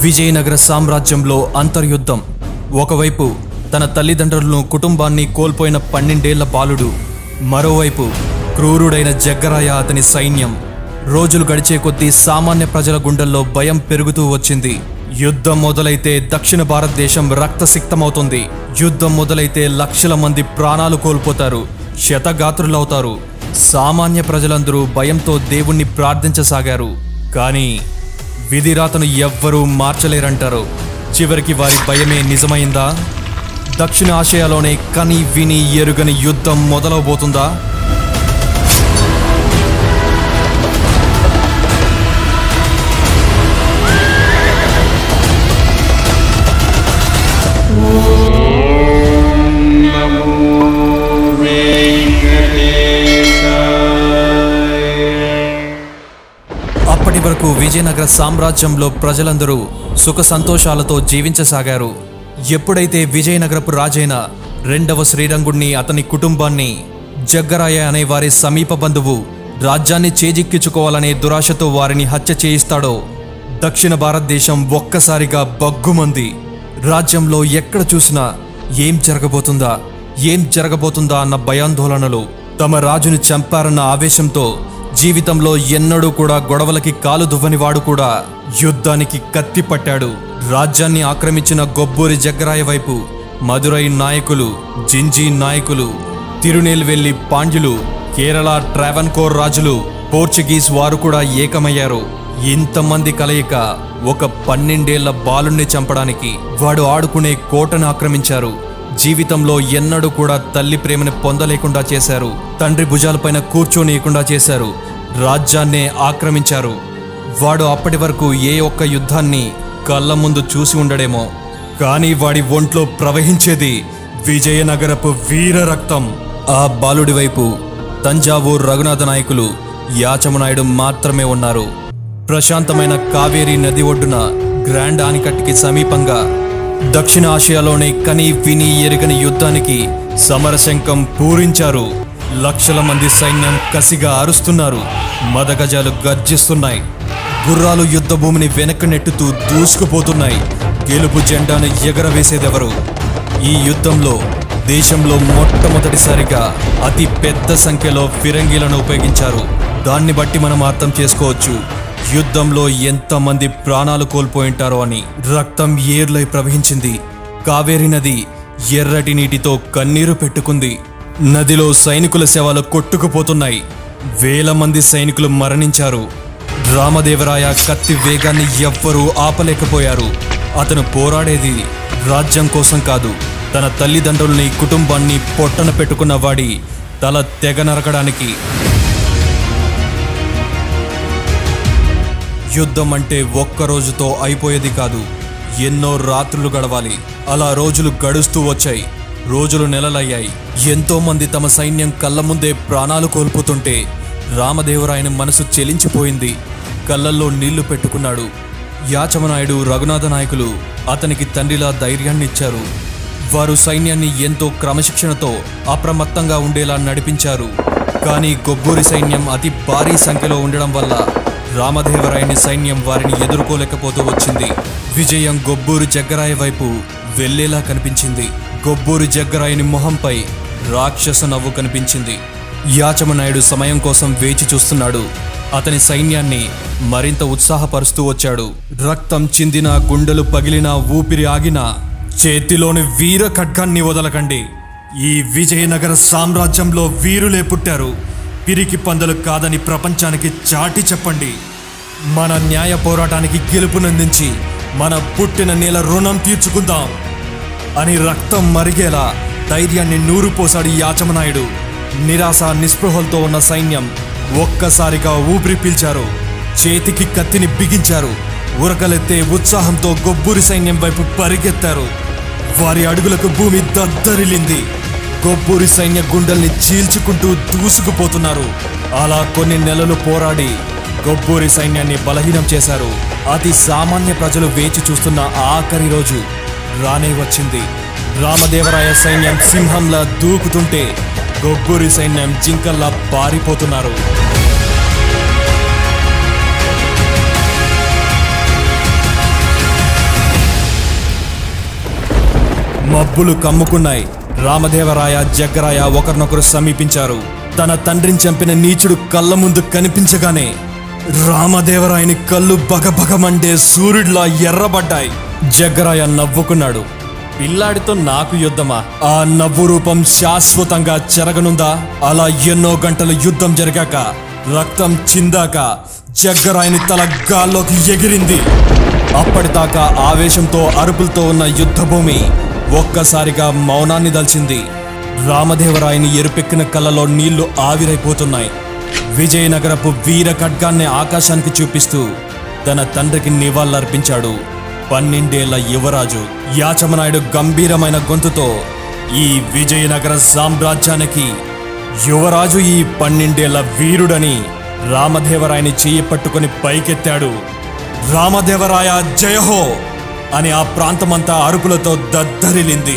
విజయనగర సామ్రాజ్యంలో అంతర్యుద్ధం. ఒకవైపు తన తల్లిదండ్రులను కుటుంబాన్ని కోల్పోయిన 12 ఏళ్ల బాలుడు, మరోవైపు క్రూరుడైన జగ్గరాయ అతని సైన్యం. రోజులు గడిచే కొద్దీ సామాన్య ప్రజల గుండెల్లో భయం పెరుగుతూ వచ్చింది. యుద్ధం మొదలైతే దక్షిణ భారతదేశం రక్తసిక్తమవుతుంది. యుద్ధం మొదలైతే లక్షల మంది ప్రాణాలు కోల్పోతారు, శతగాత్రులవుతారు. సామాన్య ప్రజలందరూ భయంతో దేవుణ్ణి ప్రార్థించసాగారు. కానీ విధిరాతను ఎవ్వరూ మార్చలేరంటారు. చివరికి వారి భయమే నిజమైందా? దక్షిణ ఆసియాలోనే కని విని ఎరుగని యుద్ధం మొదలవబోతుందా? అప్పటి వరకు విజయనగర సామ్రాజ్యంలో ప్రజలందరూ సుఖ సంతోషాలతో జీవించసాగారు. ఎప్పుడైతే విజయనగరపు రాజైన 2వ శ్రీరంగుణ్ణి, అతని కుటుంబాన్ని జగ్గరాయ అనే వారి సమీప బంధువు రాజ్యాన్ని చేజిక్కించుకోవాలనే దురాశతో వారిని హత్య చేయిస్తాడో, దక్షిణ భారతదేశం ఒక్కసారిగా బగ్గుమంది. రాజ్యంలో ఎక్కడ చూసినా ఏం జరగబోతుందా అన్న భయాందోళనలు. తమ రాజును చంపారన్న ఆవేశంతో జీవితంలో ఎన్నడూ కూడా గొడవలకి కాలు దువ్వనివాడు కూడా యుద్ధానికి కత్తి పట్టాడు. రాజ్యాన్ని ఆక్రమించిన గొబ్బూరి జగ్గరాయ వైపు మదురై నాయకులు, జింజీ నాయకులు, తిరునెల్వేలి పాండ్యులు, కేరళ ట్రావెన్కోర్ రాజులు, పోర్చుగీస్ వారు కూడా ఏకమయ్యారు. ఇంతమంది కలయిక ఒక 12 ఏళ్ల బాలుణ్ణి చంపడానికి వాడు ఆడుకునే కోటను ఆక్రమించారు. జీవితంలో ఎన్నడూ కూడా తల్లి ప్రేమను పొందలేకుండా చేశారు. తండ్రి భుజాలపైన కూర్చోనీయకుండా చేశారు. రాజ్యాన్నే ఆక్రమించారు. వాడు అప్పటి వరకు ఏ ఒక్క యుద్ధాన్ని కళ్ళ ముందు చూసి ఉండడేమో, కానీ వాడి ఒంట్లో ప్రవహించేది విజయనగరపు వీర రక్తం. ఆ బాలుడి వైపు తంజావూరు రఘునాథ నాయకులు, యాచమనాయుడు మాత్రమే ఉన్నారు. ప్రశాంతమైన కావేరీ నది ఒడ్డున గ్రాండ్ ఆనికట్టుకి సమీపంగా దక్షిణ ఆసియాలోనే కని విని ఎరగని యుద్ధానికి సమరశంఖం పూరించారు. లక్షల మంది సైన్యం కసిగా అరుస్తున్నారు. మదగజాలు గర్జిస్తున్నాయి. గుర్రాలు యుద్ధ భూమిని వెనక్కి నెట్టుతూ దూసుకుపోతున్నాయి. గెలుపు జెండాను ఎగరవేసేదెవరు? ఈ యుద్ధంలో దేశంలో మొట్టమొదటిసారిగా అతి పెద్ద సంఖ్యలో ఫిరంగీలను ఉపయోగించారు. దాన్ని బట్టి మనం అర్థం చేసుకోవచ్చు యుద్ధంలో ఎంతమంది ప్రాణాలు కోల్పోయింటారో అని. రక్తం ఏర్లై ప్రవహించింది. కావేరీ నది ఎర్రటి నీటితో కన్నీరు పెట్టుకుంది. నదిలో సైనికుల శవాలు కొట్టుకుపోతున్నాయి. వేల మంది సైనికులు మరణించారు. రామదేవరాయ కత్తి వేగాన్ని ఎవ్వరూ ఆపలేకపోయారు. అతను పోరాడేది రాజ్యం కోసం కాదు, తన తల్లిదండ్రుల్ని, కుటుంబాన్ని పొట్టన పెట్టుకున్న వాడి తల తెగ నరకడానికి. యుద్ధం అంటే ఒక్క రోజుతో అయిపోయేది కాదు, ఎన్నో రాత్రులు గడవాలి. అలా రోజులు గడుస్తూ వచ్చాయి. రోజులు నెలలయ్యాయి. ఎంతో మంది తమ సైన్యం కళ్ళ ముందే ప్రాణాలు కోల్పోతుంటే రామదేవరాయని మనసు చెలించిపోయింది. కళ్ళల్లో నీళ్లు పెట్టుకున్నాడు. యాచమనాయుడు, రఘునాథ నాయకులు అతనికి తండ్రిలా ధైర్యాన్నిచ్చారు. వారు సైన్యాన్ని ఎంతో క్రమశిక్షణతో అప్రమత్తంగా ఉండేలా నడిపించారు. కానీ గొబ్బూరి సైన్యం అతి భారీ సంఖ్యలో ఉండడం వల్ల రామదేవరాయని సైన్యం వారిని ఎదుర్కోలేకపోతూ వచ్చింది. విజయం గొబ్బూరి జగ్గరాయ వైపు వెళ్లేలా కనిపించింది. గొబ్బూరి జగ్గరాయని మొహంపై రాక్షస నవ్వు కనిపించింది. యాచమనాయుడు సమయం కోసం వేచి చూస్తున్నాడు. అతని సైన్యాన్ని మరింత ఉత్సాహపరుస్తూ వచ్చాడు. రక్తం చిందినా, గుండెలు పగిలినా, ఊపిరి ఆగినా చేతిలోని వీర ఖడ్గాన్ని వదలకండి. ఈ విజయనగర సామ్రాజ్యంలో వీరులే పుట్టారు. పిరికి పందలు కాదని ప్రపంచానికి చాటి చెప్పండి. మన న్యాయ పోరాటానికి గెలుపునందించి మన పుట్టిన నేల రుణం తీర్చుకుందాం అని రక్తం మరిగేలా ధైర్యాన్ని నూరుపోసాడు యాచమనాయుడు. నిరాశ నిస్పృహలతో ఉన్న సైన్యం ఒక్కసారిగా ఊపిరి పీల్చారు. చేతికి కత్తిని బిగించారు. ఉరకలెత్తే ఉత్సాహంతో గొబ్బూరి సైన్యం వైపు పరిగెత్తారు. వారి అడుగులకు భూమి దద్దరిల్లింది. గొబ్బూరి సైన్య గుండెల్ని చీల్చుకుంటూ దూసుకుపోతున్నారు. అలా కొన్ని నెలలు పోరాడి గొబ్బూరి సైన్యాన్ని బలహీనం చేశారు. అతి సామాన్య ప్రజలు వేచి చూస్తున్న ఆఖరి రోజు రానే వచ్చింది. రామదేవరాయ సైన్యం సింహంలా దూకుతుంటే గొబ్బూరి సైన్యం జింకల్లా పారిపోతున్నారు. మబ్బులు కమ్ముకున్నాయి. రామదేవరాయ జగ్గరాయ ఒకరినొకరు సమీపించారు. తన తండ్రిని చంపిన నీచుడు కళ్ళ ముందు కనిపించగానే రామదేవరాయని కళ్ళు బగబగమండే సూర్యుడిలా ఎర్రబడ్డాయి. జగ్గరాయ నవ్వుకున్నాడు. పిల్లాడితో నాకు యుద్ధమా? ఆ నవ్వు రూపం శాశ్వతంగా చెరగనుందా? అలా ఎన్నో గంటలు యుద్ధం జరిగాక, రక్తం చిందాక జగ్గరాయని తల గాల్లోకి ఎగిరింది. అప్పటిదాకా ఆవేశంతో అరుపులతో ఉన్న యుద్ధభూమి ఒక్కసారిగా మౌనాన్ని దల్చింది. రామదేవరాయని ఎరుపెక్కిన కళ్ళలో నీళ్లు ఆవిరైపోతున్నాయి. విజయనగరపు వీర ఖడ్గాన్ని ఆకాశానికి చూపిస్తూ తన తండ్రికి నివాళులర్పించాడు 12 ఏళ్ల యువరాజు. యాచమనాయుడు గంభీరమైన గొంతుతో ఈ విజయనగర సామ్రాజ్యానికి యువరాజు ఈ 12 ఏళ్ల వీరుడని రామదేవరాయని చెయ్యి పట్టుకుని పైకెత్తాడు. రామదేవరాయ జయహో అని ఆ ప్రాంతమంతా అరుపులతో దద్దరిల్లింది.